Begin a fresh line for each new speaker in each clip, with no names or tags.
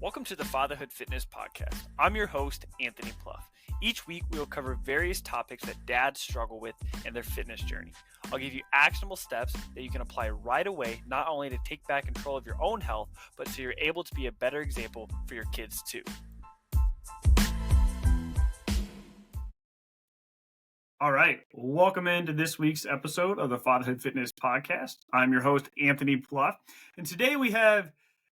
Welcome to the Fatherhood Fitness Podcast. I'm your host, Anthony Pluff. Each week, we will cover various topics that dads struggle with in their fitness journey. I'll give you actionable steps that you can apply right away, not only to take back control of your own health, but so you're able to be a better example for your kids too. All right, welcome into this week's episode of the Fatherhood Fitness Podcast. I'm your host, Anthony Pluff, and today we have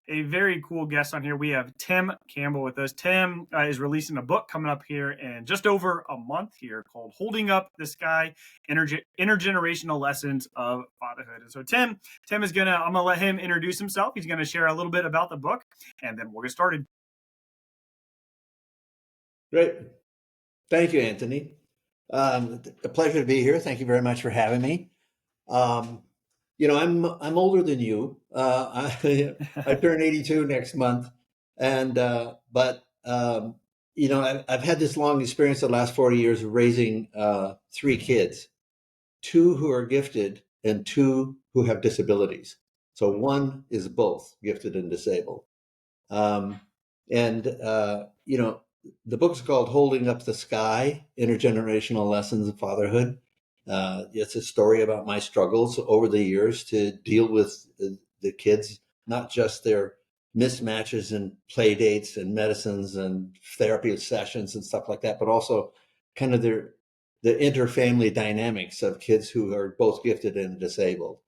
a very cool guest on here. We have Tim Campbell with us. Tim is releasing a book coming up here in just over a month here called Holding Up the Sky, Intergenerational Lessons of Fatherhood. And so I'm going to let him introduce himself. He's going to share a little bit about the book, and then we'll get started.
Great. Thank you, Anthony. A pleasure to be here. Thank you very much for having me. I'm older than you. I turn 82 next month, and I've had this long experience the last 40 years of raising 3 kids, 2 who are gifted and 2 who have disabilities. So one is both gifted and disabled. The book's called Holding Up the Sky, Intergenerational Lessons of Fatherhood. It's a story about my struggles over the years to deal with the kids, not just their mismatches and play dates and medicines and therapy sessions and stuff like that, but also kind of the inter-family dynamics of kids who are both gifted and disabled.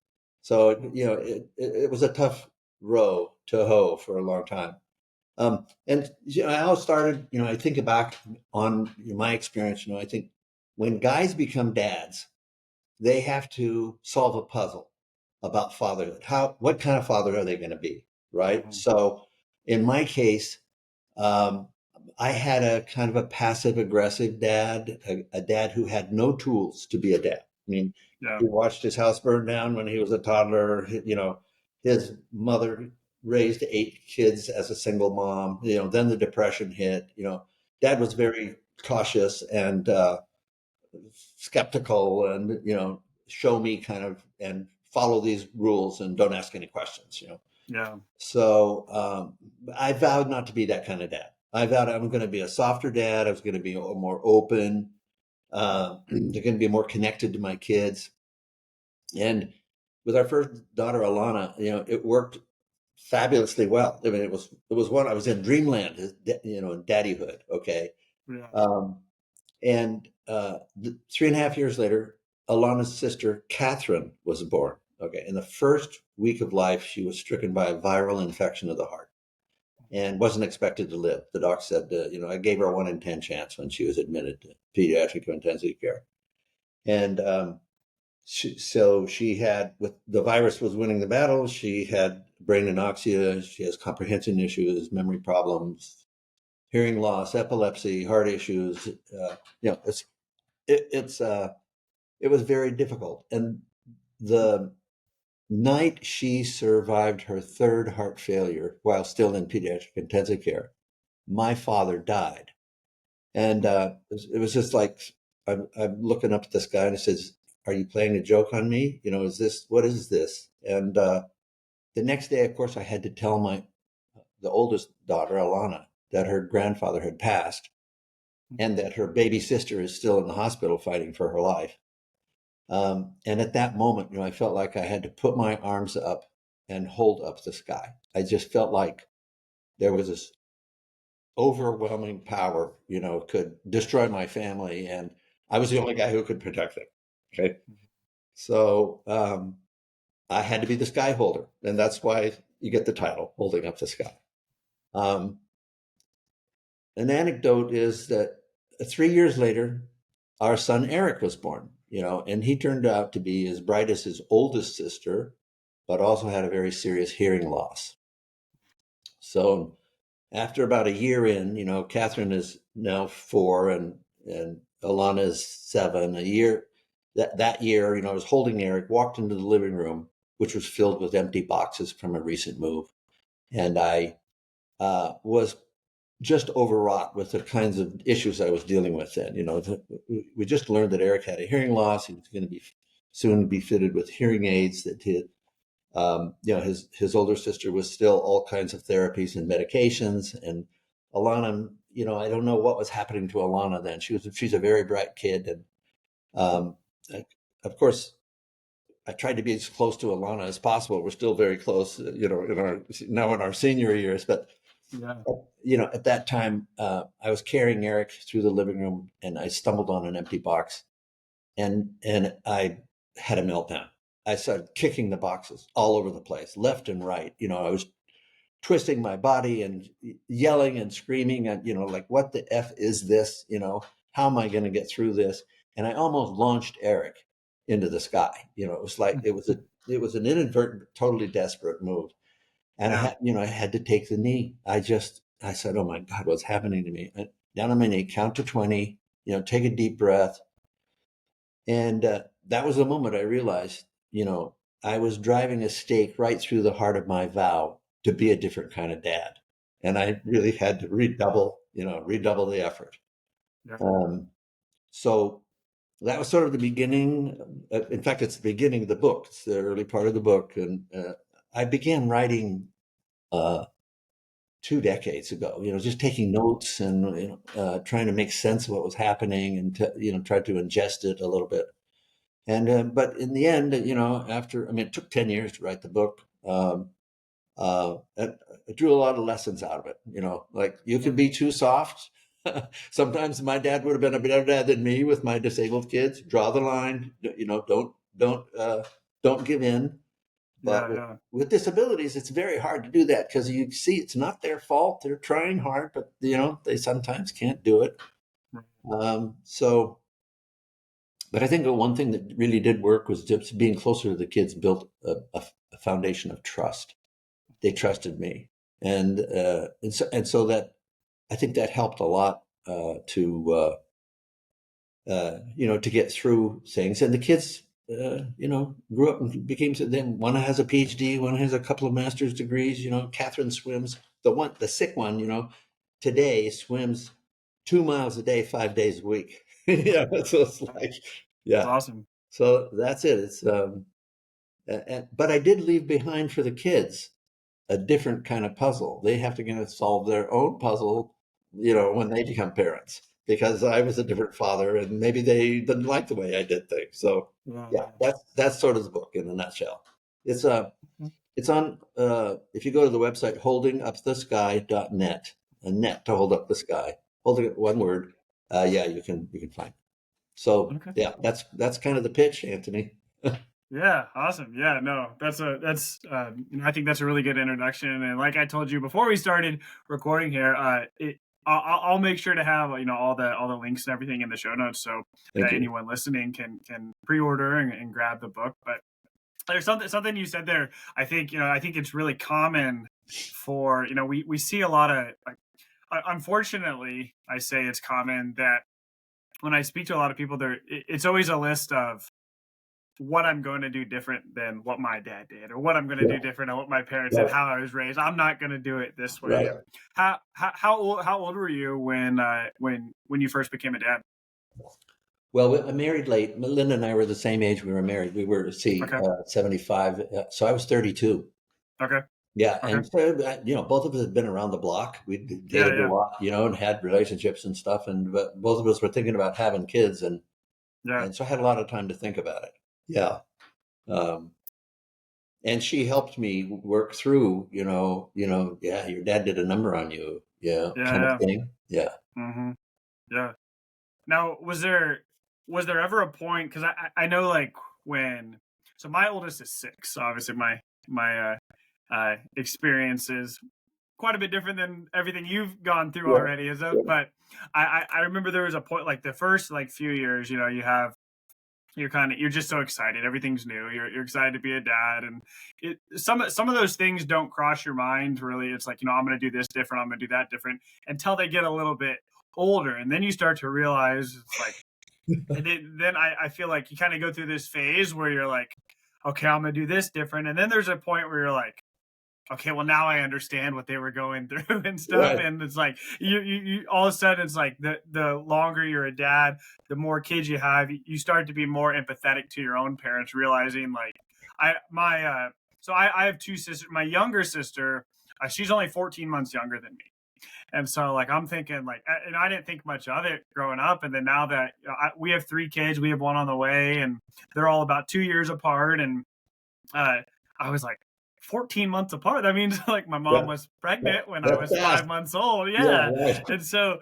So, it was a tough row to hoe for a long time. I all started, I think back on my experience, I think when guys become dads, they have to solve a puzzle about fatherhood. What kind of father are they going to be, right? Mm-hmm. So in my case, I had a kind of a passive-aggressive dad, a dad who had no tools to be a dad. I mean, He watched his house burn down when he was a toddler. His mother raised 8 kids as a single mom. Then the Depression hit. Dad was very cautious and skeptical, and show me kind of and follow these rules and don't ask any questions. So I vowed not to be that kind of dad. I vowed I'm going to be a softer dad. I was going to be more open. They're going to be more connected to my kids. And with our first daughter, Alana, it worked fabulously well. I mean, it was one, I was in dreamland, in daddyhood. Okay. Yeah. 3.5 years later, Alana's sister, Catherine, was born. Okay. In the first week of life, she was stricken by a viral infection of the heart and wasn't expected to live. The doc said, I gave her a 1 in 10 chance when she was admitted to pediatric intensive care. And she had, with the virus was winning the battle, she had brain anoxia, she has comprehension issues, memory problems, hearing loss, epilepsy, heart issues. It was very difficult. And the night she survived her 3rd heart failure while still in pediatric intensive care, my father died. And it was just like, I'm looking up at this guy and he says, "Are you playing a joke on me? What is this?" And the next day, of course, I had to tell the oldest daughter, Alana, that her grandfather had passed and that her baby sister is still in the hospital fighting for her life. And at that moment, I felt like I had to put my arms up and hold up the sky. I just felt like there was this overwhelming power, could destroy my family, and I was the only guy who could protect them. Okay. So I had to be the sky holder, and that's why you get the title, Holding Up the Sky. An anecdote is that 3 years later, our son Eric was born, and he turned out to be as bright as his oldest sister, but also had a very serious hearing loss. So after about a year in, Catherine is now 4 and Alana is 7. That year, I was holding Eric, walked into the living room, which was filled with empty boxes from a recent move. And I was just overwrought with the kinds of issues I was dealing with then. We just learned that Eric had a hearing loss. He was going to be soon be fitted with hearing aids, that his older sister was still all kinds of therapies and medications. And Alana, I don't know what was happening to Alana then. She's a very bright kid. And um, of course, I tried to be as close to Alana as possible. We're still very close, in our senior years. But at that time, I was carrying Eric through the living room, and I stumbled on an empty box, and I had a meltdown. I started kicking the boxes all over the place, left and right. I was twisting my body and yelling and screaming, and like, what the F is this? How am I going to get through this? And I almost launched Eric into the sky. It was like it was an inadvertent, totally desperate move. And I had to take the knee. I said, oh my God, what's happening to me? Down on my knee, count to 20, take a deep breath. And that was the moment I realized, I was driving a stake right through the heart of my vow to be a different kind of dad. And I really had to redouble the effort. So that was sort of the beginning. In fact, it's the beginning of the book. It's the early part of the book. And I began writing 2 decades ago, just taking notes and, trying to make sense of what was happening and, try to ingest it a little bit. And, but in the end, it took 10 years to write the book. And I drew a lot of lessons out of it, like you can be too soft. Sometimes my dad would have been a better dad than me with my disabled kids. Draw the line, don't give in. But with disabilities, it's very hard to do that because you see it's not their fault. They're trying hard, but they sometimes can't do it. But I think the one thing that really did work was just being closer to the kids built a foundation of trust. They trusted me, and so that I think that helped a lot to get through things. And the kids, grew up and became. Then one has a PhD, one has a couple of master's degrees. Catherine swims. The sick one, today swims 2 miles a day, 5 days a week. So it's like,
That's awesome.
So that's it. It's but I did leave behind for the kids a different kind of puzzle. They have to solve their own puzzle, when they become parents, because I was a different father and maybe they didn't like the way I did things. So that's sort of the book in a nutshell. It's on, if you go to the website, holdingupthesky.net, a net to hold up the sky, holding it one word. You can find it. So that's kind of the pitch, Anthony.
Yeah, awesome. Yeah, no, I think that's a really good introduction. And like I told you before we started recording here, I'll make sure to have all the links and everything in the show notes, so that anyone listening can pre-order and grab the book. But there's something you said there. I think it's really common for we see a lot of, like, unfortunately, I say it's common that when I speak to a lot of people, it's always a list of what I'm going to do different than what my dad did, or what I'm going to do different than what my parents did, how I was raised. I'm not going to do it this way. Right. How old were you when you first became a dad?
Well, I married late. Linda and I were the same age we were married. We were 75. So I was 32.
Okay.
Yeah, and so, both of us had been around the block. We dated a lot, and had relationships and stuff. But both of us were thinking about having kids, and so I had a lot of time to think about it. Yeah. And she helped me work through, your dad did a number on you, kind of thing. Yeah.
Mm-hmm. Yeah. Now, was there ever a point, because I know, like, so my oldest is 6, so obviously my experience is quite a bit different than everything you've gone through already, but I remember there was a point, like the first few years, you're just so excited, everything's new, you're excited to be a dad, and some of those things don't cross your mind really. It's like, I'm going to do this different, I'm going to do that different, until they get a little bit older, and then you start to realize it's like and then I feel like you kind of go through this phase where you're like, okay, I'm going to do this different, and then there's a point where you're like, okay, well, now I understand what they were going through and stuff. Right. And it's like, you all of a sudden, it's like the longer you're a dad, the more kids you have, you start to be more empathetic to your own parents, realizing like so I have two sisters. My younger sister, she's only 14 months younger than me. And so like I'm thinking like, and I didn't think much of it growing up. And then now that we have three kids, we have one on the way, and they're all about 2 years apart. And I was like, 14 months apart. That means like my mom
Yeah.
was pregnant when I
That's
was
fast.
5 months old.
Yeah,
Yeah.
right.
And so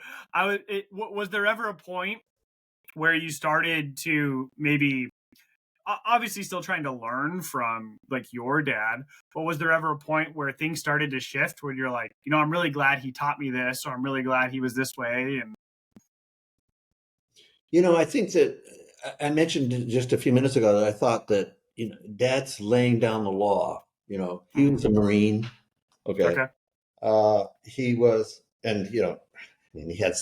was there ever a point where you started to maybe, obviously still trying to learn from like your dad, but was there ever a point where things started to shift where you're like, I'm really glad he taught me this, or I'm really glad he was this way? And
I think that I mentioned just a few minutes ago that I thought that, dad's laying down the law. He was a Marine. Okay.
okay.
He was, and, he had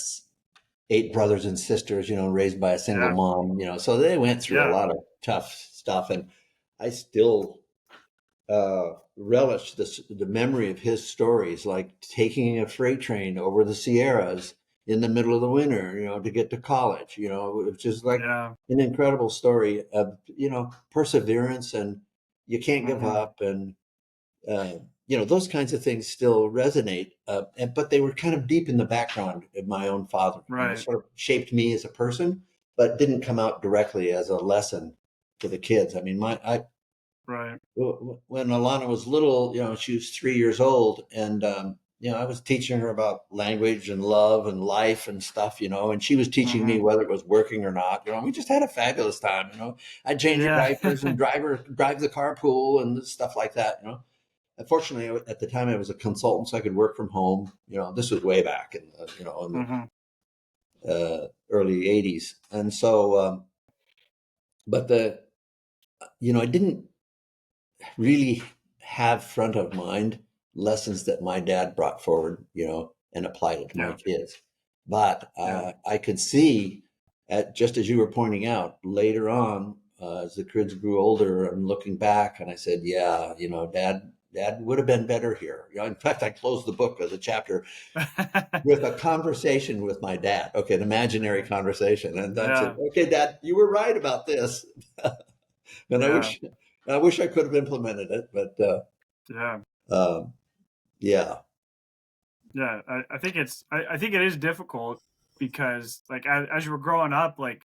8 brothers and sisters, raised by a single
Yeah.
mom, so they went through a
Yeah.
lot of tough stuff. And I still relish the memory of his stories, like taking a freight train over the Sierras in the middle of the winter, to get to college, which is like
Yeah.
an incredible story of, perseverance, and you can't give
Mm-hmm.
up. And, those kinds of things still resonate. But they were kind of deep in the background of my own father, and it
Right.
sort of shaped me as a person, but didn't come out directly as a lesson to the kids. I mean,
Right.
when Alana was little, she was 3 years old, and I was teaching her about language and love and life and stuff, and she was teaching me
Mm-hmm.
whether it was working or not. We just had a fabulous time. I'd change her
Yeah.
diapers and drive the carpool and stuff like that. Unfortunately, at the time, I was a consultant, so I could work from home. This was way back in in
Mm-hmm.
the early '80s, and so, but I didn't really have front of mind lessons that my dad brought forward, and applied it to my
Yeah.
kids. But
Yeah.
I could see, just as you were pointing out, later on, as the kids grew older, I'm looking back, and I said, yeah, dad would have been better here. In fact, I closed the book of the chapter with a conversation with my dad. Okay, an imaginary conversation. And I said,
Yeah.
okay, Dad, you were right about this. And
Yeah.
I wish I could have implemented it, but
Yeah.
um, yeah,
Yeah. I think I think it is difficult because like as you were growing up, like,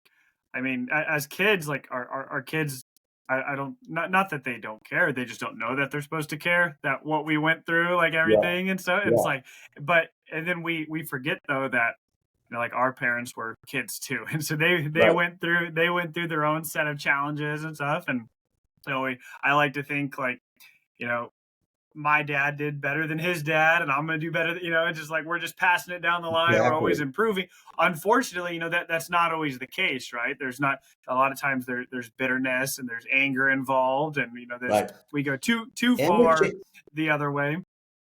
I mean, as kids, like our kids, I don't, not that they don't care, they just don't know that they're supposed to care, that what we went through, like
yeah,
everything. And so it's
yeah,
like, but and then we forget though that, like our parents were kids too, and so
right.
they went through their own set of challenges and stuff. And so I like to think like, you know, my dad did better than his dad, and I'm going to do better. It's just like we're just passing it down the line. We're always
Exactly.
improving. Unfortunately, that's not always the case, right? There's not, a lot of times there's bitterness and there's anger involved, and there's,
Right.
we go too
And there's,
far the other way.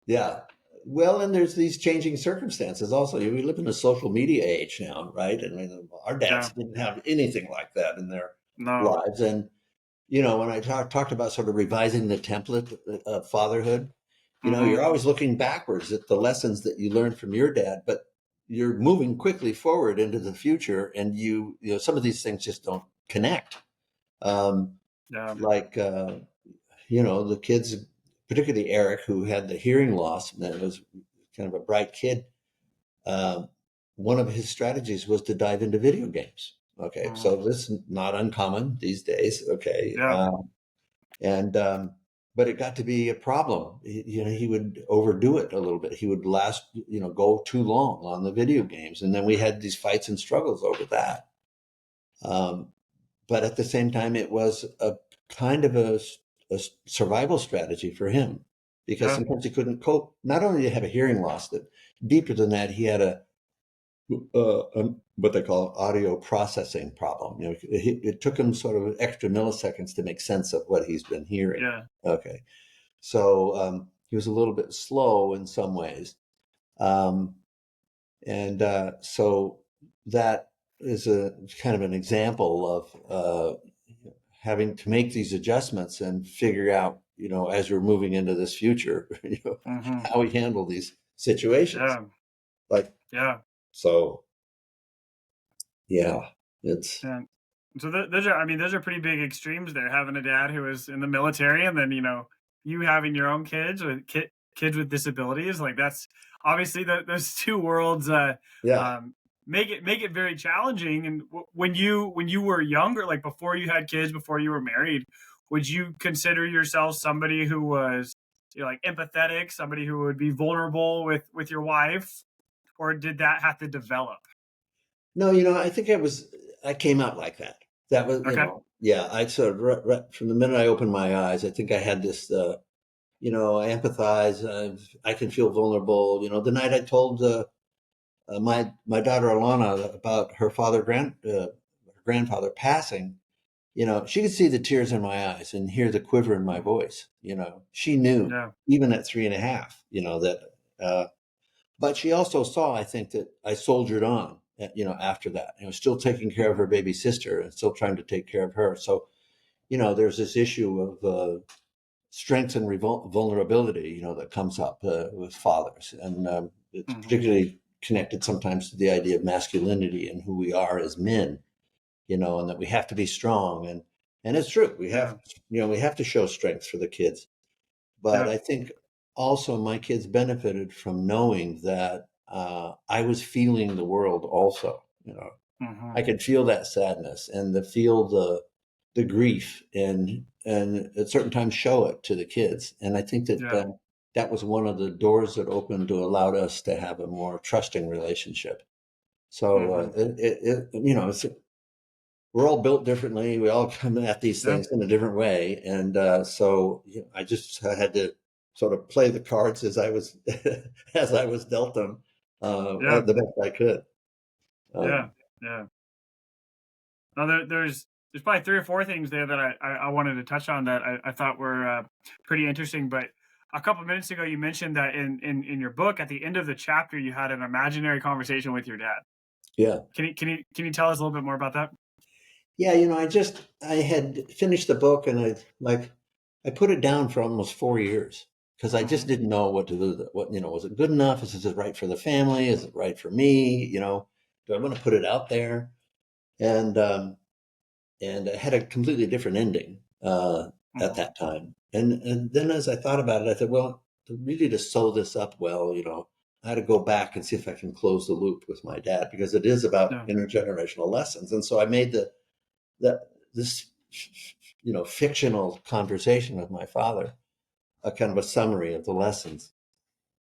yeah. Well, and there's these changing circumstances also. We live in a social media age now, right? And I mean, our
Yeah.
dads didn't have anything like that in their
No.
lives. And, when I talked about sort of revising the template of fatherhood,
Mm-hmm.
you're always looking backwards at the lessons that you learned from your dad, but you're moving quickly forward into the future. And some of these things just don't connect. Um,
Yeah.
like, the kids, particularly Eric, who had the hearing loss, and was kind of a bright kid. Um, One of his strategies was to dive into video games. Okay,
Mm-hmm.
so this is not uncommon these days. Okay,
Yeah.
and but it got to be a problem. He would overdo it a little bit. He would go too long on the video games, and then we had these fights and struggles over that. Um, but at the same time, it was a kind of a survival strategy for him, because
Yeah.
sometimes he couldn't cope. Not only did he have a hearing loss, that deeper than that, he had what they call audio processing problem. It took him sort of extra milliseconds to make sense of what he's been hearing.
Yeah.
Okay, so he was a little bit slow in some ways, um, and so that is a kind of an example of having to make these adjustments and figure out, as we're moving into this future,
Mm-hmm.
how we handle these situations.
Yeah.
Like,
Yeah.
so, yeah, it's,
Yeah. So those are, I mean, those are pretty big extremes there. Having a dad who was in the military, and then you having your own kids with kids with disabilities. Like that's obviously those two worlds
Yeah.
um, make it very challenging. And when you were younger, like before you had kids, before you were married, would you consider yourself somebody who was, you know, like empathetic, somebody who would be vulnerable with your wife, or did that have to develop?
No, I think I came out like that. That was,
Okay.
yeah, I sort of, from the minute I opened my eyes, I think I had this, I empathize, I can feel vulnerable. The night I told my daughter Alana about her grandfather passing, she could see the tears in my eyes and hear the quiver in my
Mm,
voice. She knew
yeah.
even at 3.5, that, but she also saw, I think, that I soldiered on, after that, still taking care of her
Mhm.
baby sister and still trying to take care of her. So, there's this issue of strength and vulnerability, that comes up with fathers. And it's
Mhm.
particularly connected sometimes to the idea of masculinity and who we are as men, and that we have to be strong. And it's true.
Yeah.
We have to show strength for the kids. But
Yeah.
I think also my kids benefited from knowing that I was feeling the world also.
Mhm.
I could feel that sadness and feel the grief and at certain times show it to the kids. And I think that
Yeah.
that was one of the doors that opened to allowed us to have a more trusting relationship. So
Mhm.
we're all built differently. We all come at these
Yeah.
things in a different way, and so I just had to sort of play the cards as I was as I was dealt them
Yeah.
the best I could.
Yeah.
Um,
Yeah. No, there's probably three or four things there that I wanted to touch on that I thought were pretty interesting. But a couple of minutes ago, you mentioned that in your book, at the end of the chapter, you had an imaginary conversation with your dad.
yeah,
Can you tell us a little bit more about that?
yeah. I had finished the book, and I put it down for almost 4 years because I just
Hmm.
didn't know what to do. What was it good enough? Is it right for the family? Is it right for me? Do I want to put it out there? And and it had a completely different ending at
Hmm.
that time. And then as I thought about it, I thought, well, to sew this up well, I had to go back and see if I can close the loop with my dad because it is about
Yeah.
intergenerational lessons. And so I made this fictional conversation with my father, a kind of a summary of the lessons.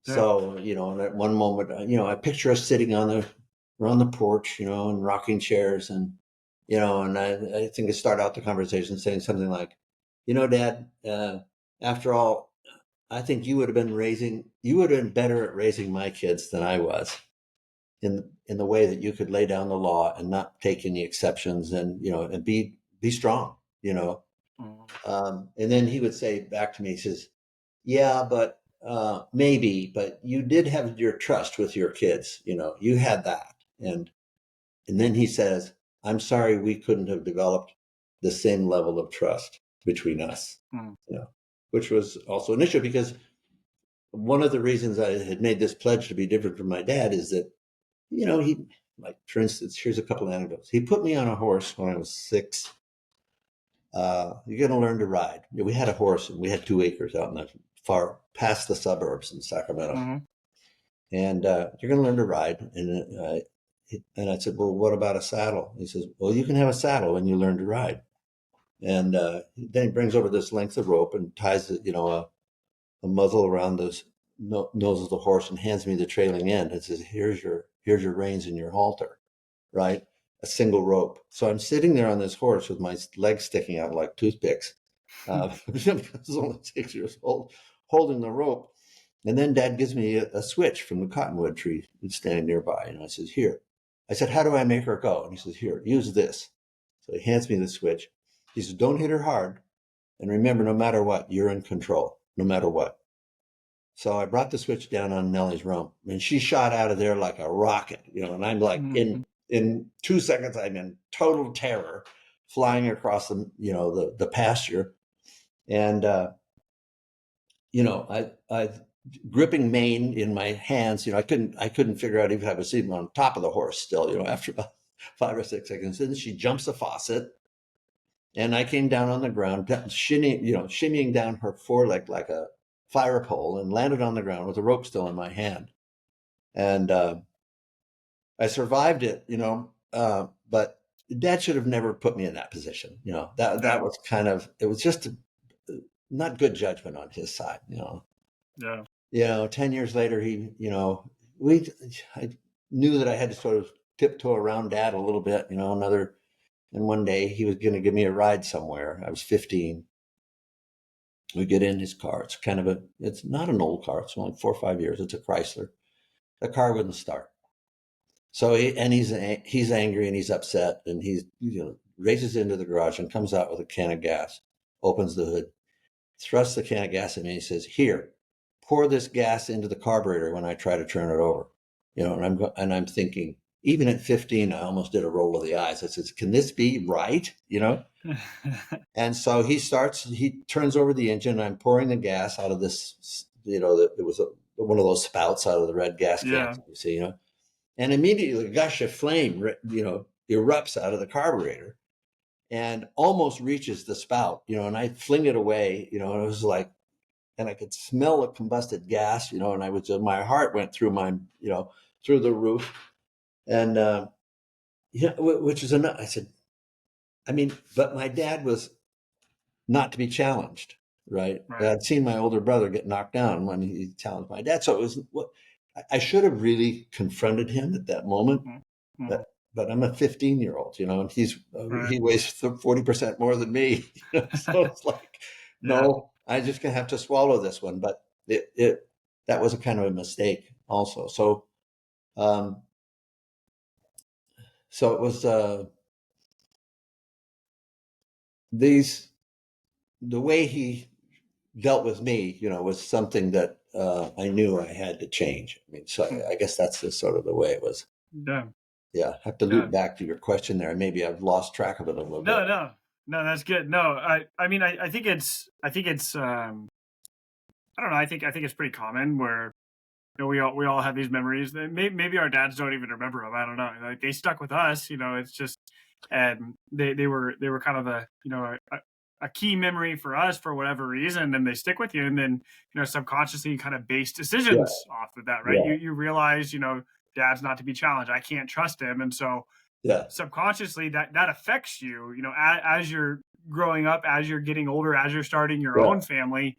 Yeah.
So, and at one moment, I picture us sitting on the porch, in rocking chairs, and and I think I start out the conversation saying something like, Dad, after all, I think you would have been better at raising my kids than I was in the way that you could lay down the law and not take any exceptions, and and be strong,
Mhm.
and then he would say back to me, he says, yeah, but maybe, but you did have your trust with your kids. You had that. And then he says, I'm sorry we couldn't have developed the same level of trust between us,
Mhm.
which was also an issue because one of the reasons I had made this pledge to be different from my dad is that, he, like, for instance, here's a couple of anecdotes. He put me on a horse when I was 6. You're going to learn to ride. We had a horse and we had 2 acres out in the far past the suburbs in Sacramento.
Mhm.
And you're going to learn to ride. And I said, well, what about a saddle? He says, well, you can have a saddle when you learn to ride. And then he brings over this length of rope and ties it, a muzzle around the nose of the horse and hands me the trailing end and says, here's your reins and your halter, right? A single rope. So I'm sitting there on this horse with my legs sticking out like toothpicks. I was only 6 years old, holding the rope. And then Dad gives me a switch from the cottonwood tree that's standing nearby. And I says, here. I said, how do I make her go? And he says, here, use this. So he hands me the switch. He says, don't hit her hard. And remember, no matter what, you're in control, no matter what. So I brought the switch down on Nellie's rump, and she shot out of there like a rocket, and I'm like
Mhm.
in 2 seconds, I'm in total terror, flying across the pasture, and I gripping mane in my hands. I couldn't figure out if I was even on top of the horse still. After about 5 or 6 seconds, and she jumps the faucet, And I came down on the ground, shimmying down her foreleg like a fire pole, and landed on the ground with a rope still in my hand. And I survived it, but Dad should have never put me in that position. That was it was just not good judgment on his side.
Yeah.
10 years later, I knew that I had to sort of tiptoe around Dad a little bit, and one day he was going to give me a ride somewhere. I was 15. We get in his car. It's not an old car. It's only 4 or 5 years. It's a Chrysler. The car wouldn't start. So he's angry and he's upset, and he races into the garage and comes out with a can of gas, opens the hood, thrusts the can of gas at me, and he says, "Here, pour this gas into the carburetor when I try to turn it over." And I'm thinking, even at 15, I almost did a roll of the eyes. I says, "Can this be right?" And so he turns over the engine, and I'm pouring the gas out of this, it was one of those spouts out of the red gas cans, you see, and immediately a gush of flame, erupts out of the carburetor and almost reaches the spout, and I fling it away, and it was like, and I could smell the combusted gas, and my heart went through through the roof. And, which is enough. I said, but my dad was not to be challenged, right? I'd seen my older brother get knocked down when he challenged my dad. So it was I should have really confronted him at that moment.
Mm-hmm.
But I'm a 15-year-old, and he weighs 40% more than me. So it's like, no, I'm just gonna have to swallow this one. But that was a kind of a mistake also. So it was the way he dealt with me, was something that I knew I had to change. So I guess that's just sort of the way it was. Yeah. I have to loop back to your question there. Maybe I've lost track of it a little bit.
No, that's good. No, I think it's I don't know. I think it's pretty common where we all have these memories that maybe our dads don't even remember them. I don't know. Like, they stuck with us. It's just, and they were kind of a key memory for us for whatever reason, and they stick with you. And then subconsciously you kind of base decisions off of that, right? You realize dad's not to be challenged. I can't trust him, and so subconsciously that affects you. As you're growing up, as you're getting older, as you're starting your own family.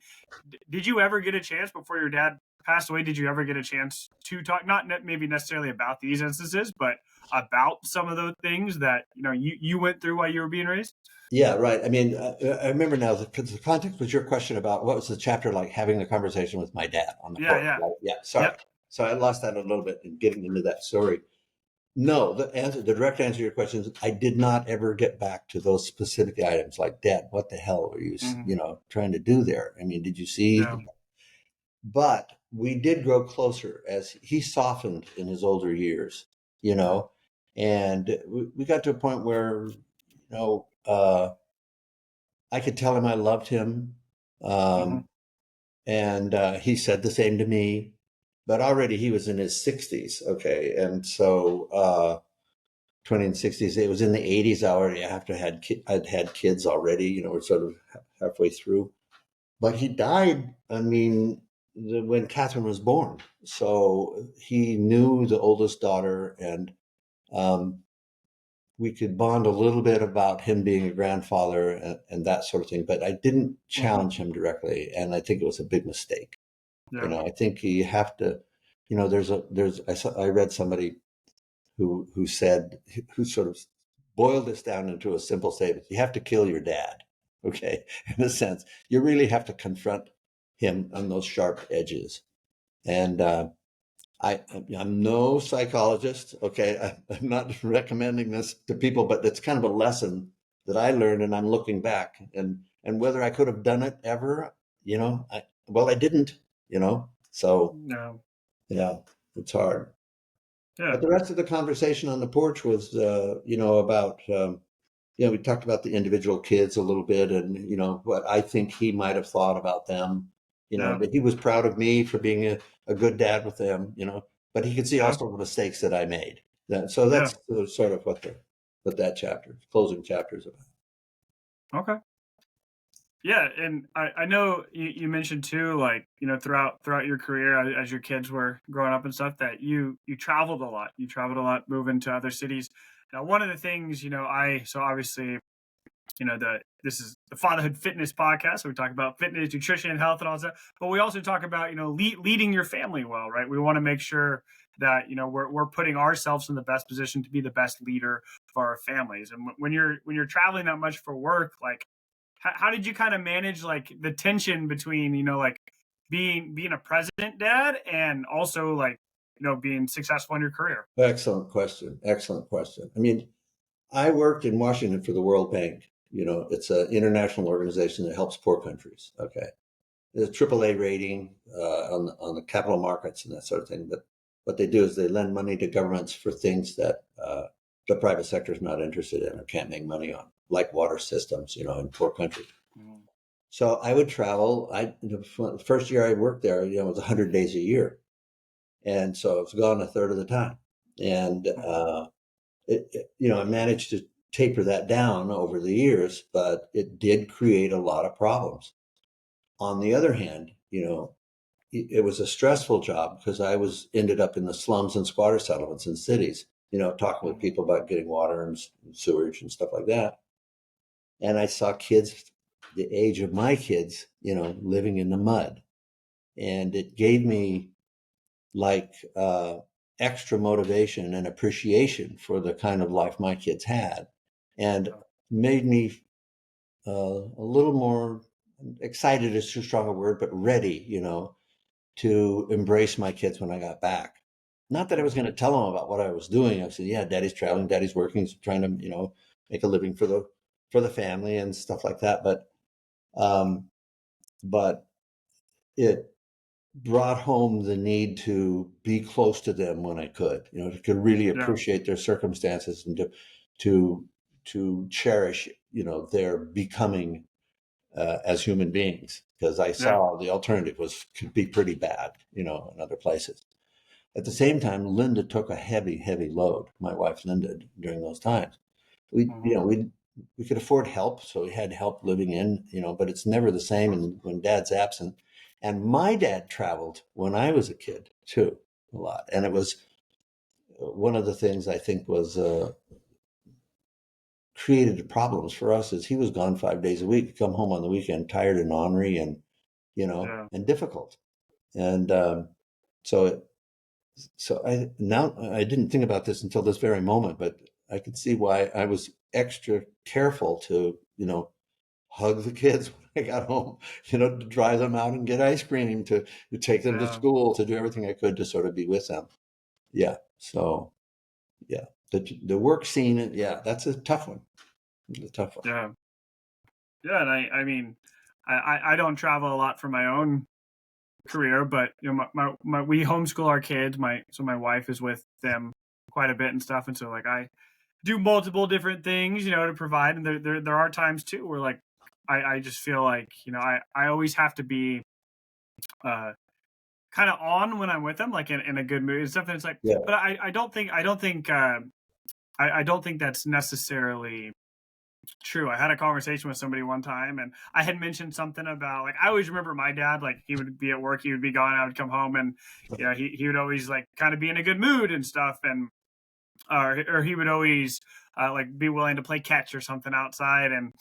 Did you ever get a chance before your dad passed away? Did you ever get a chance to talk, not maybe necessarily about these instances, but about some of those things that you went through while you were being raised?
Yeah, right. I remember now the context was your question about what was the chapter like, having the conversation with my dad on the porch. Right? Yeah. Sorry. Yep. So I lost that a little bit in getting into that story. No, the direct answer to your question is I did not ever get back to those specific items like, "Dad, what the hell were you, trying to do there? Did you see?" Yeah. But we did grow closer as he softened in his older years, and we got to a point where, I could tell him I loved him. And he said the same to me, but already he was in his 60s. Okay. And so 20 and 60s, it was in the 80s already. I'd had kids already, we're sort of halfway through. But he died, when Catherine was born. So he knew the oldest daughter, and we could bond a little bit about him being a grandfather and that sort of thing. But I didn't challenge him directly, and I think it was a big mistake. Yeah. I think you have to, I read somebody who sort of boiled this down into a simple statement. You have to kill your dad. Okay. In a sense, you really have to confront him on those sharp edges. And I'm no psychologist. Okay. I'm not recommending this to people, but it's kind of a lesson that I learned, and I'm looking back, and whether I could have done it ever, I didn't, so yeah, it's hard. Yeah. But the rest of the conversation on the porch was, about, we talked about the individual kids a little bit, and, what I think he might have thought about them, but he was proud of me for being a good dad with them, but he could see also the mistakes that I made. So that's sort of what that closing chapter is about.
Okay. Yeah, and I know you mentioned too, like, throughout your career as your kids were growing up and stuff, that you traveled a lot. You traveled a lot, moving to other cities. Now, one of the things, I so obviously, this is the Fatherhood Fitness Podcast. So we talk about fitness, nutrition, health, and all that stuff. But we also talk about leading your family well, right? We want to make sure that we're putting ourselves in the best position to be the best leader for our families. And when you're traveling that much for work, like how did you kind of manage like the tension between like being a president dad and also like being successful in your career?
Excellent question. Excellent question. I mean, I worked in Washington for the World Bank. It's an international organization that helps poor countries. Okay. There's a AAA rating on the capital markets and that sort of thing. But what they do is they lend money to governments for things that the private sector is not interested in or can't make money on, like water systems, in poor countries.
Mhm.
So I would travel. The first year I worked there, it was 100 days a year, and so I was gone a third of the time. And I managed to taper that down over the years, but it did create a lot of problems. On the other hand, it was a stressful job because I ended up in the slums and squatter settlements in cities, talking with
Mhm.
people about getting water and sewage and stuff like that. And I saw kids the age of my kids, living in the mud. And it gave me like extra motivation and appreciation for the kind of life my kids had, and made me a little more excited is too strong a word, but ready, to embrace my kids when I got back. Not that I was going to tell them about what I was doing. I said, "Yeah, Daddy's traveling, Daddy's working, he's trying to, make a living for the family and stuff like that." Um, but it brought home the need to be close to them when I could, to really
Yeah.
appreciate their circumstances and to to cherish, their becoming as human beings, because I
Yeah.
saw the alternative could be pretty bad, in other places. At the same time, Linda took a heavy, heavy load. My wife Linda, during those times, we,
Mhm.
we could afford help, so we had help living in, but it's never the same when Dad's absent. And my dad traveled when I was a kid too, a lot, and it was one of the things I think was created problems for us is he was gone 5 days a week, he'd come home on the weekend tired and ornery and
Yeah.
and difficult. And so it, I didn't think about this until this very moment, but I could see why I was extra careful to hug the kids when I got home, to drive them out and get ice cream, to take them to
Yeah.
school, to do everything I could to sort of be with them. Yeah. So yeah, the work scene, yeah, that's a tough one. It's a tough one.
Yeah. Yeah. And I mean, I don't travel a lot for my own career, but we homeschool our kids. My wife is with them quite a bit and stuff, and so like I do multiple different things, to provide. And there are times too where like I just feel like I always have to be uh kind of on when I'm with them, like in a good mood and stuff. And it's like,
Yeah.
but I don't think that's necessarily true. I had a conversation with somebody one time, and I had mentioned something about like I always remember my dad, like he would be at work, he would be gone, I would come home, and he would always like kind of be in a good mood and stuff, and or he would always like be willing to play catch or something outside. And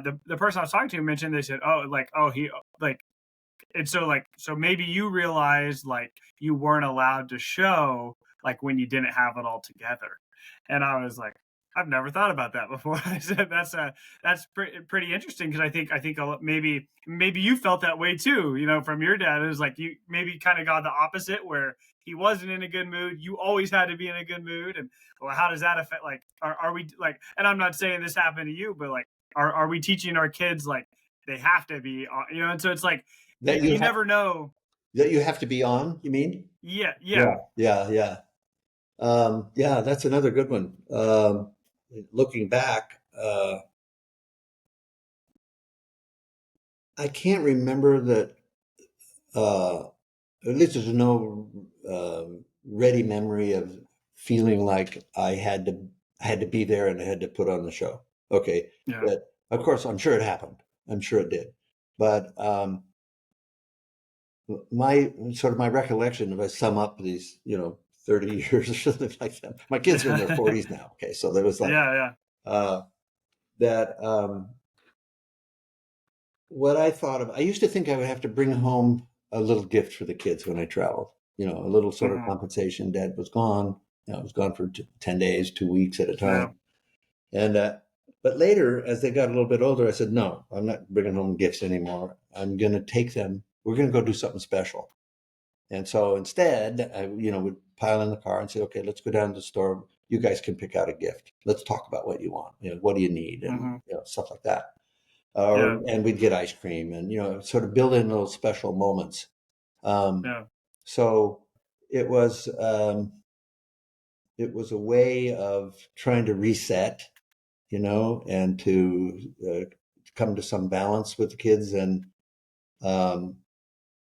the person I was talking to mentioned, they said, oh, like, oh, he like, and so like, so maybe you realized like you weren't allowed to show like when you didn't have it all together. And I was like, I've never thought about that before. I said that's pretty interesting, because I think maybe you felt that way too, from your dad. It was like you maybe kind of got the opposite, where he wasn't in a good mood, you always had to be in a good mood. And well, how does that affect, like, are we like, and I'm not saying this happened to you, but like are we teaching our kids like they have to be and so it's like
That you
you
have
never know.
that you have to be on, you mean?
Yeah,
Yeah,
yeah,
yeah, yeah. Yeah, that's another good one. Looking back, I can't remember that. Uh, at least there's no ready memory of feeling like I had to be there and I had to put on the show. Okay,
yeah.
but Of course, I'm sure it happened. I'm sure it did. But my recollection, if I sum up these, 30 years or something like that, my kids are in their 40s now. Okay. So there was like,
Yeah.
uh, that, what I thought of, I used to think I would have to bring home a little gift for the kids when I traveled, a little sort of
Hmm.
compensation. Dad was gone. I was gone for 10 days, 2 weeks at a
Yeah.
time. And, but later, as they got a little bit older, I said, no, I'm not bringing home gifts anymore. I'm going to take them. We're going to go do something special. And so instead, I, would pile in the car and say, okay, let's go down to the store. You guys can pick out a gift. Let's talk about what you want. What do you need? And,
Hmm.
stuff like that.
Yeah.
And we'd get ice cream and, sort of build in little special moments. Um,
Yeah.
so it was, it was a way of trying to reset, and to come to some balance with the kids. And, um,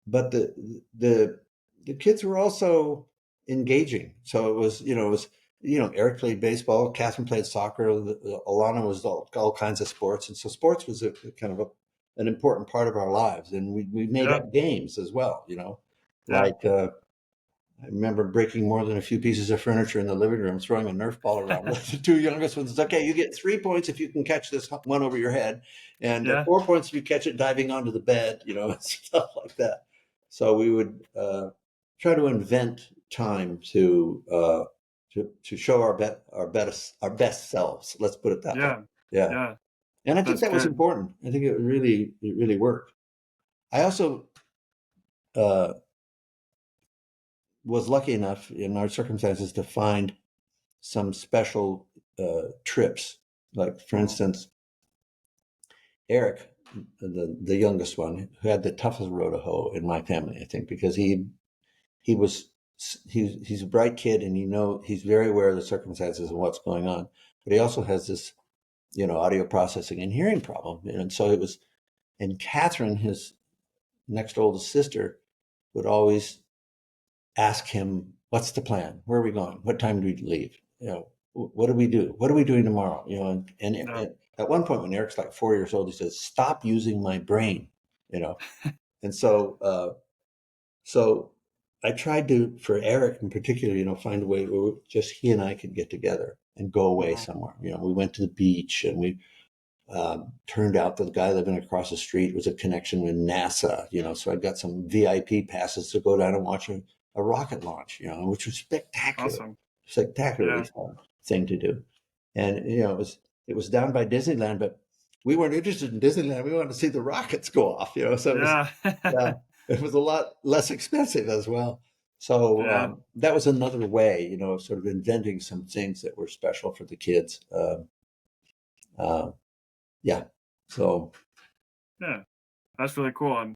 but the kids were also engaging. So Eric played baseball, Catherine played soccer, Alana was all kinds of sports. And so sports was a kind of an important part of our lives. And we made
Yeah.
up games as well,
Yeah.
like, I remember breaking more than a few pieces of furniture in the living room, throwing a Nerf ball around. The two youngest ones, okay, you get 3 points if you can catch this one over your head, and
Yeah.
4 points if you catch it diving onto the bed, stuff like that. So we would try to invent time to show our best selves. Let's put it that way.
Yeah.
Yeah,
Yeah.
and I think
That's
that was
good.
important. I think it really worked. I also uh, was lucky enough in our circumstances to find some special trips. Like, for
Hmm.
instance, Eric, the youngest one, who had the toughest row to hoe in my family, I think, because he was he's a bright kid, and he's very aware of the circumstances and what's going on, but he also has this audio processing and hearing problem, and so it was. And Catherine, his next oldest sister, would always ask him, "What's the plan? Where are we going? What time do we leave? What do we do? What are we doing tomorrow?"
Yeah.
And at one point, when Eric's like 4 years old, he says, "Stop using my brain." You know, and so I tried to, for Eric in particular, find a way where just he and I could get together and go away
Hmm.
somewhere. We went to the beach, and we turned out that the guy living across the street was a connection with NASA, so I got some VIP passes to go down and watch a rocket launch, which was
Awesome.
spectacularly
Yeah.
fun thing to do. And, it was down by Disneyland, but we weren't interested in Disneyland. We wanted to see the rockets go off, so
Yeah.
yeah, it was a lot less expensive as well. So
Yeah.
that was another way, of sort of inventing some things that were special for the kids. Uh, yeah. So
Yeah. That's really cool. And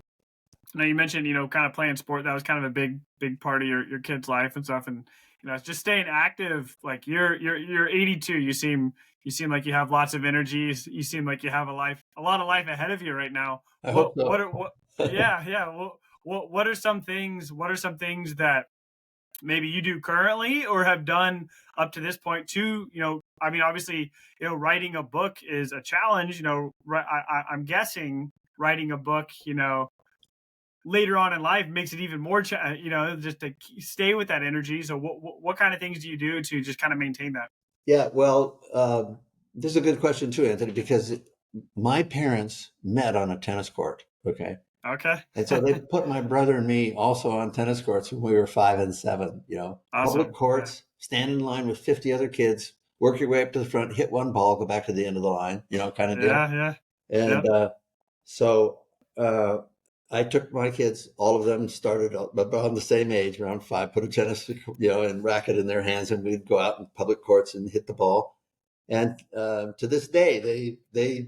now you mentioned, kind of playing sport. That was kind of a big part of your kid's life and stuff. And it's just staying active. Like you're 82. You seem like you have lots of energy. You seem like you have a lot of life ahead of you right now.
I hope
What?
so.
Yeah. What are some things? What are some things that maybe you do currently or have done up to this point to, I mean, obviously, writing a book is a challenge. I'm guessing writing a book, later on in life makes it even more, just to stay with that energy. So what kind of things do you do to just kind of maintain that?
Yeah, well, this is a good question too, Anthony, because my parents met on a tennis court. Okay.
Okay.
And so they put my brother and me also on tennis courts when we were 5 and 7, public
Awesome. Yeah.
courts, stand in line with 50 other kids, work your way up to the front, hit one ball, go back to the end of the line, kind of deal.
Yeah. Yeah.
And
Yep.
so uh, I took my kids, all of them started around the same age, around 5, put a tennis, and racket in their hands, and we'd go out in public courts and hit the ball. And to this day, they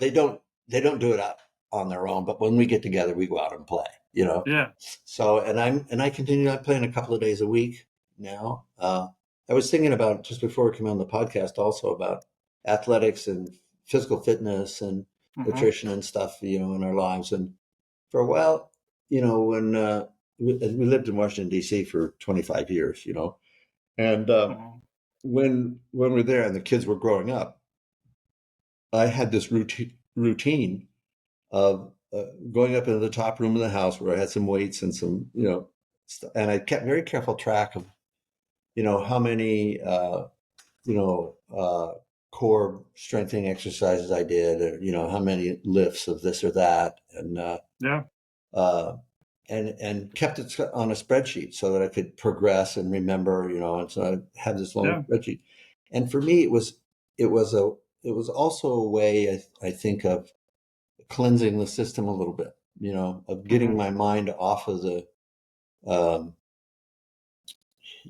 don't do it out on their own, but when we get together, we go out and play.
Yeah.
So, and I continue, I'm playing a couple of days a week now. I was thinking about, just before we came on the podcast, also about athletics and physical fitness and
Hmm.
nutrition and stuff, in our lives. And for a while, when we lived in Washington, D.C. for 25 years, and
Hmm.
when we were there and the kids were growing up, I had this routine of going up into the top room of the house where I had some weights and some, and I kept very careful track of, how many, core strengthening exercises I did, or, how many lifts of this or that.
Yeah.
Uh, and kept it on a spreadsheet so that I could progress and remember, and so I had this long
Yeah.
spreadsheet. And for me, it was a, it was also a way I think of cleansing the system a little bit, of getting
Hmm.
my mind off of the, um,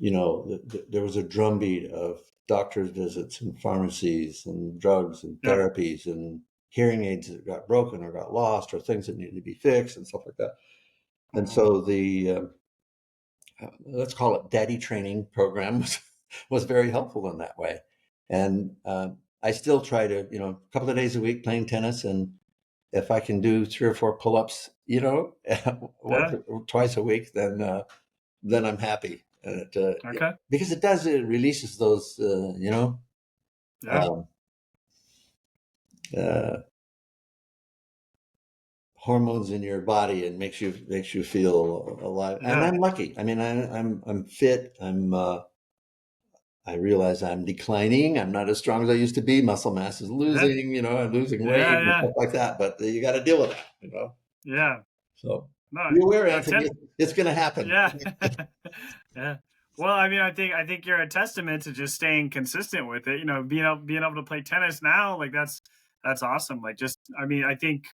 there was a drumbeat of doctor's visits and pharmacies and drugs and
Yep.
therapies and hearing aids that got broken or got lost or things that needed to be fixed and stuff like that. And
Hmm.
so the let's call it daddy training program was very helpful in that way. And I still try to, a couple of days a week playing tennis, and if I can do 3 or 4 pull-ups, once
Yeah.
or twice a week, then I'm happy. And
Okay.
because it releases those,
Yeah.
um, uh, hormones in your body and makes you feel alive. And
Yeah.
I'm lucky. I mean, I'm fit. I realize I'm declining. I'm not as strong as I used to be. Muscle mass is
Yeah.
losing. I'm losing weight
Yeah.
and
Yeah.
stuff like that. But you got to deal with that.
Yeah.
So
No.
be aware,
Yeah.
Anthony. It's going to happen.
Yeah. Yeah. Well, I mean, I think you're a testament to just staying consistent with it. Being able to play tennis now, like that's awesome. Like, just, I mean, I think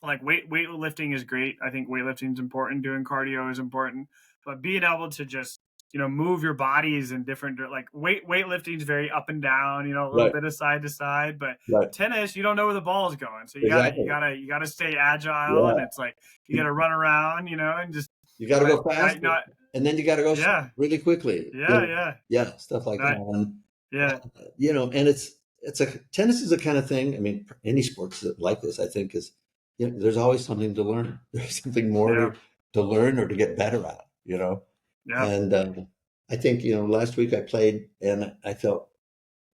like weightlifting is great. I think weightlifting is important. Doing cardio is important, but being able to just move your bodies in different like weightlifting is very up and down. A little
Right.
bit of side to side, but
Right.
tennis, you don't know where the ball is going, so you gotta you
Exactly.
gotta you gotta stay agile, and
Yeah.
it's like you gotta run around, and just.
You got to
But
go
I
fast,
not
and then you got to go
yeah
really quickly.
yeah yeah
Yeah, stuff like that.
not
And
yeah
and it's a tennis is a kind of thing. I mean, any sports like this, I think, is there's always something to learn. There's something more
yeah
to learn or to get better at.
yeah
And I think last week I played and I felt,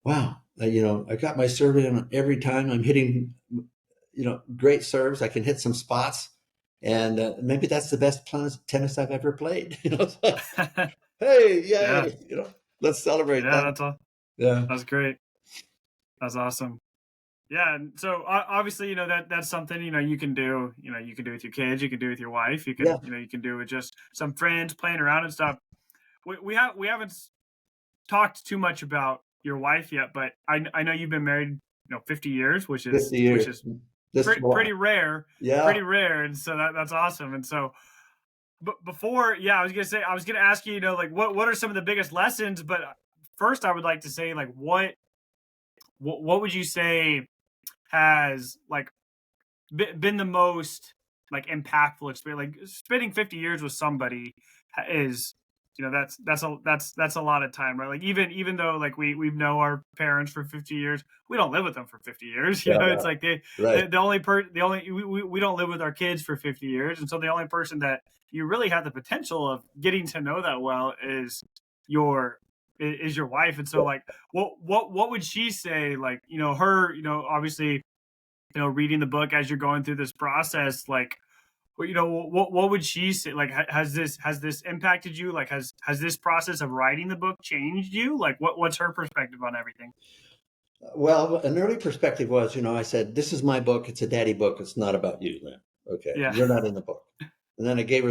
wow, I got my serve in every time. I'm hitting great serves. I can hit some spots, and maybe that's the best tennis I've ever played. So, hey,
yeah
yay! Let's celebrate
yeah.
that.
That's all.
Yeah,
That's great. That's awesome. Yeah, and so obviously, that's something you can do. You can do with your kids. You can do with your wife. You
yeah.
can you can do with just some friends playing around and stuff. We haven't talked too much about your wife yet, but I know you've been married 50 years, which is
50
which
years
is
this July. Yeah.
pretty rare, and so that's awesome. And so, but before, yeah, I was gonna ask you, like what are some of the biggest lessons, but first I would like to say like what would you say has like been the most like impactful experience? Like spending 50 years with somebody is, that's a lot of time, right? Like even though like we know our parents for 50 years, we don't live with them for 50 years.
Yeah,
It's like
right.
we don't live with our kids for 50 years, and so the only person that you really have the potential of getting to know that well your is your wife. And so like what would she say, like her, obviously, reading the book as you're going through this process, like, well, what would she say? Like, has this impacted you? Like, has this process of writing the book changed you? Like, what's her perspective on everything?
Well, an early perspective was, I said, this is my book. It's a daddy book. It's not about you, Lynn. Okay.
Yeah.
You're not in the book. And then I gave her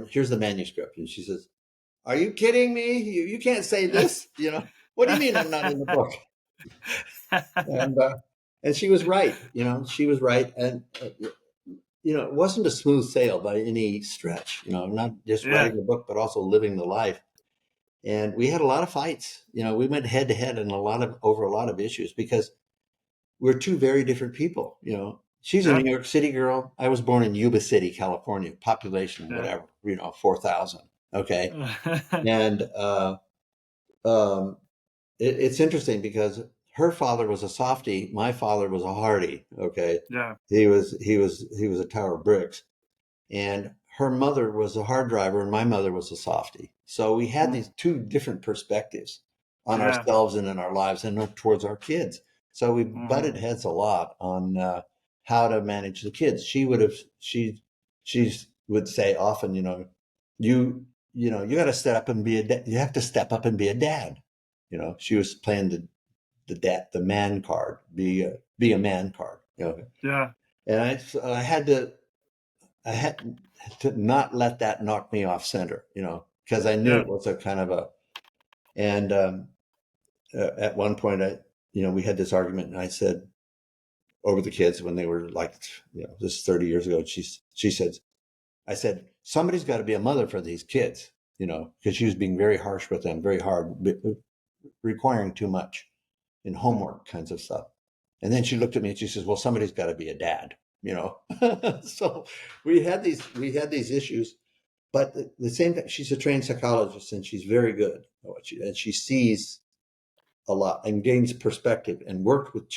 here's the manuscript. And she says, are you kidding me? You can't say this, What do you mean I'm not in the book? And, uh, and she was right, she was right. And, it wasn't a smooth sail by any stretch, not just
Yeah.
writing the book, but also living the life. And we had a lot of fights, we went head to head in over a lot of issues because we're two very different people. She's a
Yeah.
New York City girl. I was born in Yuba City, California, population,
Yeah.
whatever, 4,000. Okay. And um, it's interesting because her father was a softie. My father was a hardy. Okay.
Yeah.
He was a tower of bricks. And her mother was a hard driver and my mother was a softie. So we had
Mm.
these two different perspectives on
Yeah.
ourselves and in our lives and towards our kids. So we
Mm-hmm.
butted heads a lot on how to manage the kids. She would say often, you got to step up and be a dad. You have to step up and be a dad. She was playing the man card, be a man card.
Yeah.
And I had to not let that knock me off center, because I knew
Yeah.
it was a kind of a, and at one point we had this argument, and I said over the kids when they were like, this is 30 years ago. She said, I said, somebody's got to be a mother for these kids, because she was being very harsh with them, very hard, requiring too much in homework kinds of stuff. And then she looked at me and she says, well, somebody's got to be a dad, So we had these issues, but the same thing, she's a trained psychologist and she's very good at what and she sees a lot and gains perspective and worked with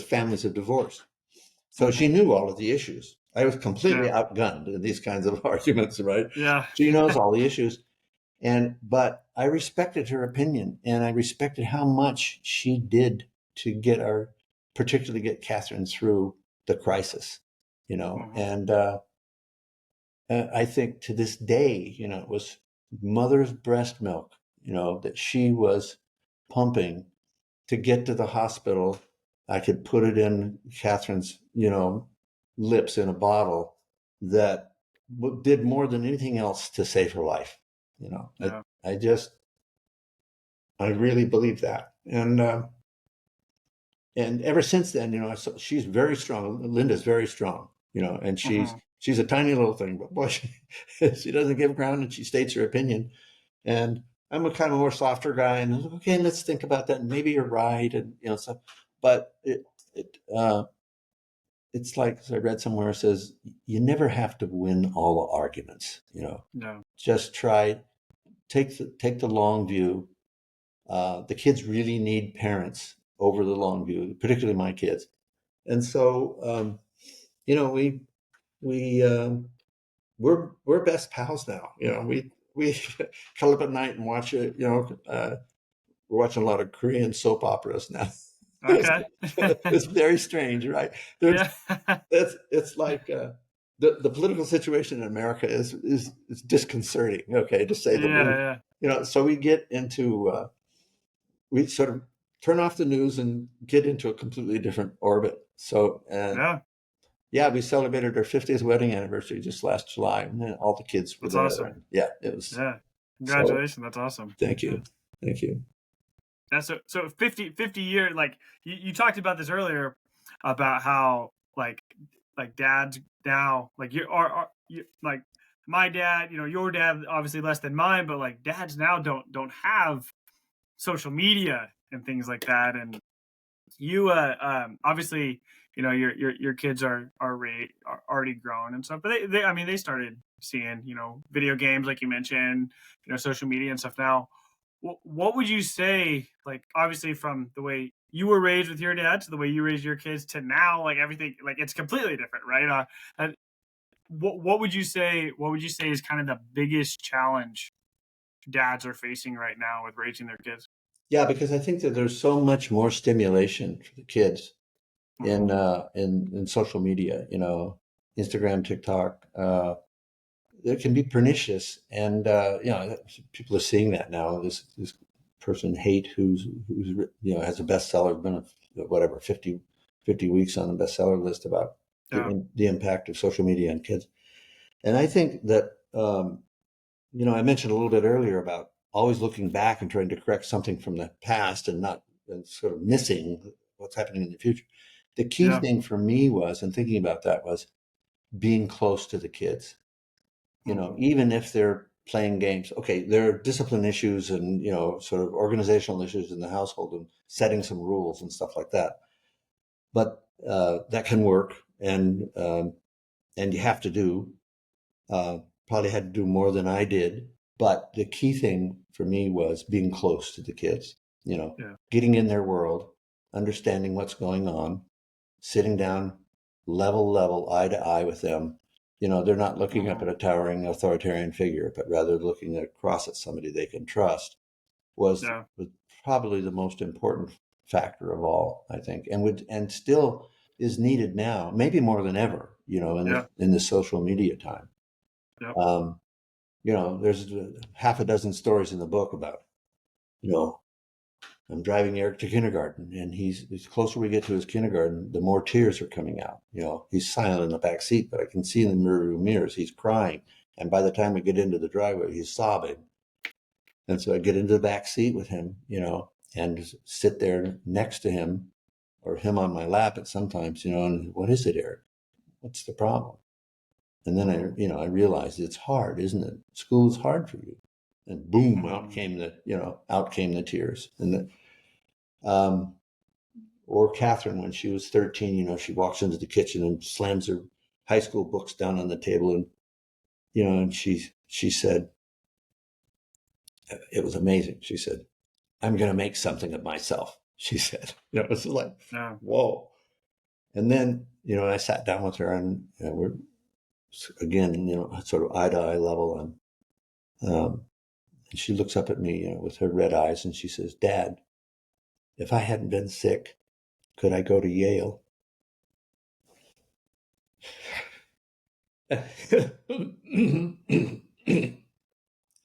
families of divorce. So she knew all of the issues. I was completely outgunned in these kinds of arguments, right?
Yeah.
She knows all the issues. But I respected her opinion, and I respected how much she did to particularly get Catherine through the crisis, and I think to this day, it was mother's breast milk, that she was pumping to get to the hospital. I could put it in Catherine's, lips in a bottle that did more than anything else to save her life.
Yeah.
I really believe that. And ever since then, she's very strong. Linda's very strong, and she's a tiny little thing, but boy, she doesn't give ground and she states her opinion. And I'm a kind of more softer guy, and okay, let's think about that. And maybe you're right, and stuff. But it's like, as I read somewhere, it says you never have to win all the arguments.
No.
Just take the long view. The kids really need parents over the long view, particularly my kids. And so, we're best pals now. We cuddle up at night and watch it. We're watching a lot of Korean soap operas now.
Okay.
It's very strange, right?
Yeah.
It's like the political situation in America is disconcerting. Okay, to say the least.
Yeah.
So we get into we sort of turn off the news and get into a completely different orbit. So, we celebrated our 50th wedding anniversary just last July, and all the kids were
That's
there.
awesome.
And it was.
Yeah. Congratulations. That's awesome.
Thank you. Thank you.
Yeah, so 50 years, like you talked about this earlier about how like dads now, like you are like my dad, your dad obviously less than mine, but like dads now don't have social media and things like that. And you obviously, your kids are already grown and stuff, but they started seeing, video games like you mentioned, social media and stuff now. What would you say, like, obviously from the way you were raised with your dad to the way you raised your kids to now, like everything, like it's completely different, right? And what would you say is kind of the biggest challenge dads are facing right now with raising their kids?
Yeah, because I think that there's so much more stimulation for the kids in social media, Instagram, TikTok. It can be pernicious, and people are seeing that now. This person Haidt, who's has a bestseller, been whatever 50 weeks on the bestseller list about the impact of social media on kids. And I think that I mentioned a little bit earlier about always looking back and trying to correct something from the past and sort of missing what's happening in the future. The key thing for me was, and thinking about that, was being close to the kids. Even if they're playing games, okay, there are discipline issues and, sort of organizational issues in the household and setting some rules and stuff like that. But that can work, and you have to do, probably had to do more than I did. But the key thing for me was being close to the kids, getting in their world, understanding what's going on, sitting down, level, eye to eye with them. They're not looking up at a towering authoritarian figure, but rather looking across at somebody they can trust was probably the most important factor of all, I think, and still is needed now, maybe more than ever, in the social media time.
Yep.
There's half a dozen stories in the book about, I'm driving Eric to kindergarten, and the closer we get to his kindergarten, the more tears are coming out. He's silent in the back seat, but I can see in the rearview mirrors he's crying. And by the time we get into the driveway, he's sobbing. And so I get into the back seat with him, and sit there next to him, or him on my lap at sometimes, and what is it, Eric? What's the problem? And then I realized it's hard, isn't it? School is hard for you. And boom, out came the tears. And or Catherine, when she was 13, she walks into the kitchen and slams her high school books down on the table, and and she said, it was amazing. She said, "I'm going to make something of myself." She said, it was like, whoa. And then I sat down with her, and we're again, sort of eye to eye level, and she looks up at me, with her red eyes, and she says, "Dad, if I hadn't been sick, could I go to Yale?"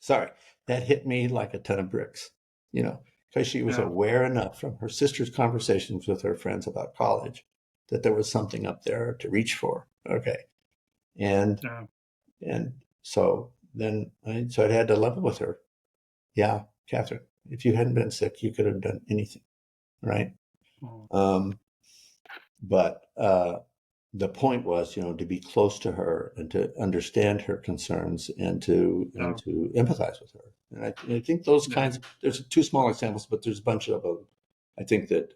Sorry, that hit me like a ton of bricks, because she was aware enough from her sister's conversations with her friends about college that there was something up there to reach for. Okay. And so then I had to level with her. Yeah, Catherine, if you hadn't been sick, you could have done anything. Right. But the point was, to be close to her and to understand her concerns and to empathize with her. And I think those kinds, there's two small examples, but there's a bunch of them. I think that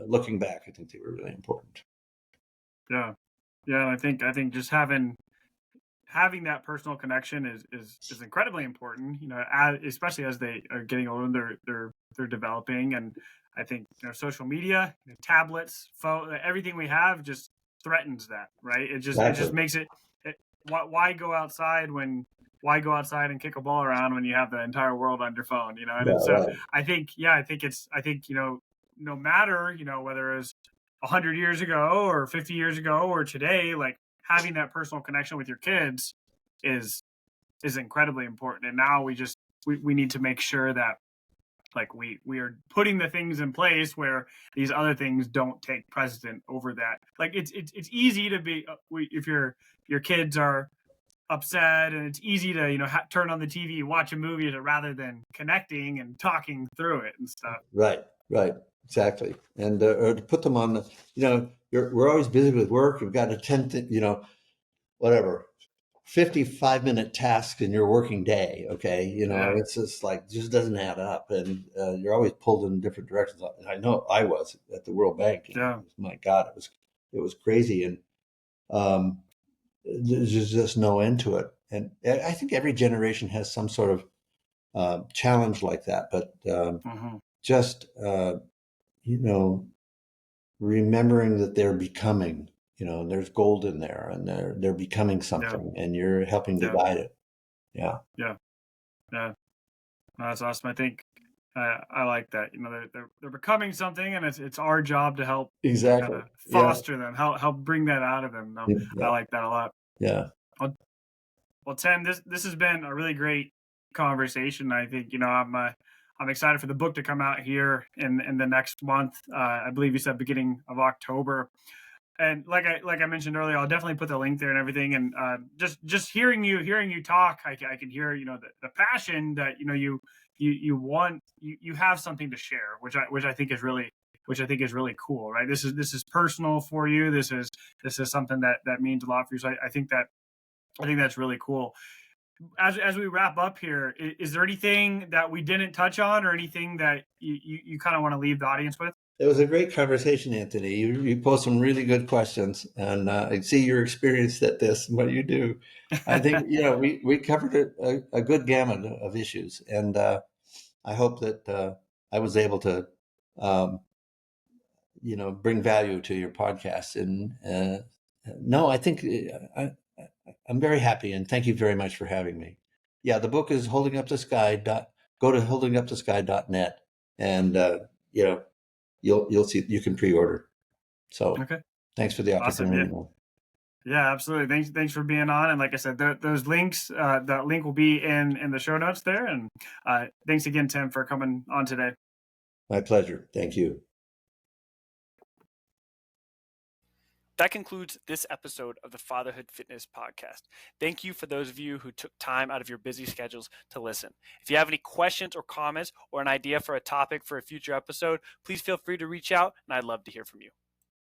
looking back, I think they were really important.
Yeah. Yeah. And I think just having that personal connection is incredibly important, especially as they are getting older, they're developing. And I think, social media, tablets, phone, everything we have just threatens that, right? It just makes it why go outside and kick a ball around when you have the entire world on your phone, And so I think no matter, whether it's 100 years ago or 50 years ago or today, like having that personal connection with your kids is incredibly important. And now we need to make sure that like we are putting the things in place where these other things don't take precedent over that. Like it's easy to be if your kids are upset, and it's easy to turn on the TV, watch a movie rather than connecting and talking through it and stuff.
Right, exactly. And or to put them on we're always busy with work. We've got to attend to whatever 55-minute task in your working day. Okay, it's just like just doesn't add up, and you're always pulled in different directions. I know I was at the World Bank. My God, it was crazy, and there's just no end to it. And I think every generation has some sort of challenge like that, but just remembering that they're becoming. There's gold in there, and they're becoming something, and you're helping to guide it. Yeah.
That's awesome. I think I like that. They're becoming something, and it's our job to help kind of foster them, help bring that out of them. I like that a lot.
Yeah.
Well, Tim, this has been a really great conversation. I think I'm excited for the book to come out here in the next month. I believe you said beginning of October. And like I mentioned earlier, I'll definitely put the link there and everything. And just hearing you talk, I can hear the passion that you want. You have something to share, which I think is really cool, right? This is personal for you. This is something that means a lot for you. So I think that's really cool. As we wrap up here, is there anything that we didn't touch on, or anything that you kind of want to leave the audience with?
It was a great conversation, Anthony. You posed some really good questions, and I see your experience at this and what you do. I think we covered a good gamut of issues, and I hope that I was able to bring value to your podcast. And no, I think I'm very happy, and thank you very much for having me. Yeah, the book is Holding Up the Sky. Go to holdingupthesky.net, and you'll see you can pre-order. So
Okay.
thanks for the
Awesome. Yeah.
opportunity.
Yeah, absolutely. Thanks for being on. And like I said, those links, that link will be in the show notes there. And thanks again, Tim, for coming on today.
My pleasure. Thank you.
That concludes this episode of the Fatherhood Fitness Podcast. Thank you for those of you who took time out of your busy schedules to listen. If you have any questions or comments or an idea for a topic for a future episode, please feel free to reach out, and I'd love to hear from you.